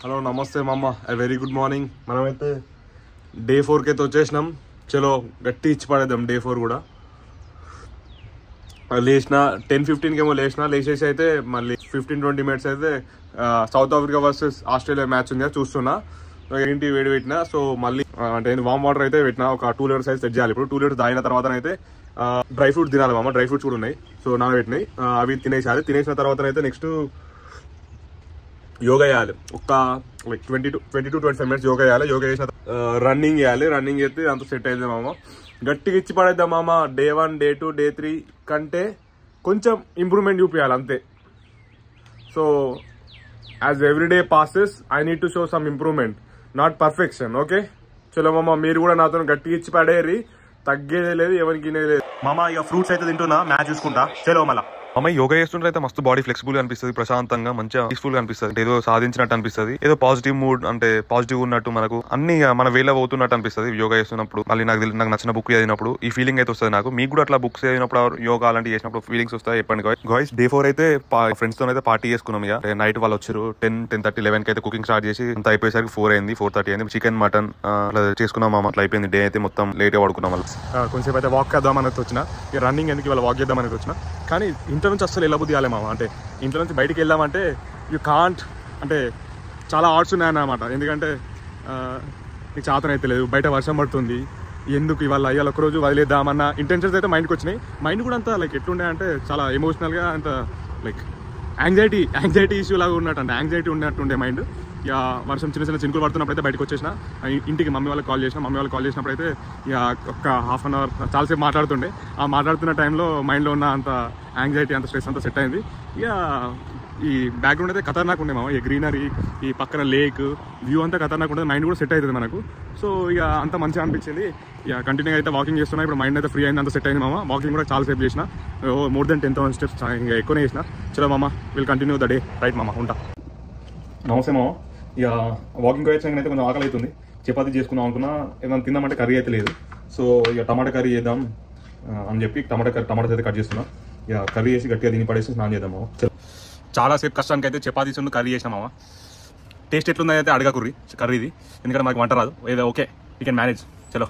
Hello నమస్తే మామ, very good morning. మనమైతే డే 4కి అయితే వచ్చేసినాం. చలో గట్టి ఇచ్చి పడేద్దాం డే 4 కూడా. లేచిన 10:15కి ఏమో లేచేసి అయితే మళ్ళీ 15-20 మినిట్స్ అయితే south Africa versus Australia match ఉంది చూస్తున్నా. ఏంటి వేడి పెట్టినా. సో మళ్ళీ అంటే వామ్ వాటర్ అయితే పెట్టినా, ఒక 2 లీటర్స్ అయితే సెట్ చేయాలి. ఇప్పుడు 2 లీటర్స్ తాగిన తర్వాత అయితే డ్రై ఫ్రూట్స్ తినాలి మామ. డ్రై ఫ్రూట్స్ కూడా ఉన్నాయి, సో నానబెట్టినాయి. అవి తినేసాలి. తినేసిన తర్వాత అయితే నెక్స్ట్ యోగా చేయాలి. ఒక లైక్ 20-25 మినిట్స్ యోగా చేయాలి. యోగా చేసిన రన్నింగ్ చేయాలి. రన్నింగ్ చేస్తే అంత సెట్ అయింది మామ. గట్టిగా ఇచ్చి పడేద్దాం మామ. డే 1, డే 2, డే 3 కంటే కొంచెం ఇంప్రూవ్మెంట్ చూపించాలి అంతే. So as every day passes I need to show some improvement, not perfection. Okay చలో మామ, మీరు కూడా నాతో గట్టిగా ఇచ్చి పడేరి. తగ్గేదే లేదు, ఎవరికి లేదు మామ. ఇక ఫ్రూట్స్ అయితే తింటున్నా, మ్యాచ్ చూసుకుంటా. చలో మళ్ళా అమ్మ. యోగా చేస్తుంటే అయితే మస్తు బాడీ ఫ్లెక్సిబుల్ అనిపిస్తుంది, ప్రశాంతంగా మంచిగా పీస్ఫుల్ గా అనిపిస్తుంది. ఏదో సాధించినట్టు అనిపిస్తుంది, ఏదో పాజిటివ్ మూడ్ అంటే పాజిటివ్ ఉన్నట్టు, మనకు అన్ని మన వేలో అవుతున్నట్టు అనిపిస్తుంది యోగా చేస్తున్నప్పుడు. మళ్ళీ నాకు నచ్చిన బుక్ చదివినప్పుడు ఈ ఫీలింగ్ అయితే వస్తుంది నాకు. మీకు కూడా అట్లా బుక్స్ చదివినప్పుడు యోగా అలాంటి చేసినప్పుడు ఫీలింగ్స్ వస్తాయి చెప్పండి గాయ్స్. డే 4 అయితే ఫ్రెండ్స్ తో అయితే పార్టీ చేసుకున్నాం. ఇక నైట్ వాళ్ళు వచ్చారు 10:30, 11కి అయితే కుకింగ్ స్టార్ట్ చేసి అంత అయిపోయేసరికి 4 అయింది, 4:30 అయింది. చికెన్ మటన్ అట్లా చేసుకున్నాం మామ. అట్లా అయిపోయింది డే అయితే. మొత్తం లేట్ గా పడుకున్నాం. వాళ్ళు కొంచెంసేపు అయితే వాక్ చేద్దామని వచ్చిన, ఇక రన్నింగ్ ఎందుకు ఇవాళ వాక్ చేద్దామని వచ్చిన. కానీ ఇంట్లో నుంచి అసలు ఎలా బుద్ధి మామ. అంటే ఇంట్లో నుంచి బయటికి వెళ్దామంటే యూ కాంట్, అంటే చాలా ఆర్ట్స్ ఉన్నాయన్నమాట. ఎందుకంటే నీకు చాతన అయితే లేదు, బయట వర్షం పడుతుంది, ఎందుకు ఇవాళ ఒకరోజు వదిలేద్దామన్న ఇంటెన్షన్స్ అయితే మైండ్కి వచ్చినాయి. మైండ్ కూడా అంతా లైక్ ఎట్లుండే అంటే చాలా ఎమోషనల్గా, అంత లైక్ యాంగ్జైటీ ఇష్యూ లాగా ఉన్నట్టు, అంటే యాంగ్జైటీ ఉన్నట్టుండే మైండ్. ఇక వర్షం చిన్న చినుకులు పడుతున్నప్పుడు అయితే బయటకు వచ్చేసిన. ఇంటికి మమ్మీ వాళ్ళకి కాల్ చేసినప్పుడు అయితే ఇక ఒక హాఫ్ అన్ అవర్ చాలాసేపు మాట్లాడుతుండే. ఆ మాట్లాడుతున్న టైంలో మైండ్లో ఉన్న అంత యాంగ్జైటీ, అంత స్ట్రెస్ అంతా సెట్ అయింది. ఇక ఈ బ్యాక్గ్రౌండ్ అయితే ఖతర్నాక్ ఉండే మామ. ఈ గ్రీనరీ, ఈ పక్కన లేక్ వ్యూ అంతా ఖతర్నాక్ ఉంటుంది. మైండ్ కూడా సెట్ అవుతుంది మనకు. సో ఇక అంత మంచిగా అనిపించింది. ఇక కంటిన్యూగా అయితే వాకింగ్ చేస్తున్నా. ఇప్పుడు మైండ్ అయితే ఫ్రీ అయింది, అంత సెట్ అయింది మామ. వాకింగ్ కూడా చాలాసేపు చేసిన, మోర్ దెన్ 10,000 స్టెప్స్ ఇంకా ఎక్కువనే చేసిన. చలో మామ, will continue the day. Right మామ, ఉంటా. నమస్తే మామ. ఇక వాకింగ్ వచ్చాక అయితే కొంచెం ఆకలి అవుతుంది. చపాతీ చేసుకుందాం అనుకున్నా, ఏదైనా తిందామంటే కర్రీ అయితే లేదు. సో ఇక టమాటా కర్రీ చేద్దాం అని చెప్పి టమాటాస్ అయితే కట్ చేస్తున్నా. ఇక కర్రీ చేసి గట్టిగా తిని పడేసి స్నానం చేద్దాం మామ. చాలాసేపు కష్టానికి అయితే చపాతీస్ కర్రీ చేసినా మామ. టేస్ట్ ఎట్లుందని అయితే అడగకుర్రి కర్రీది, ఎందుకంటే మాకు వంట రాదు. ఏదో ఓకే, వీ కెన్ మేనేజ్. చలో.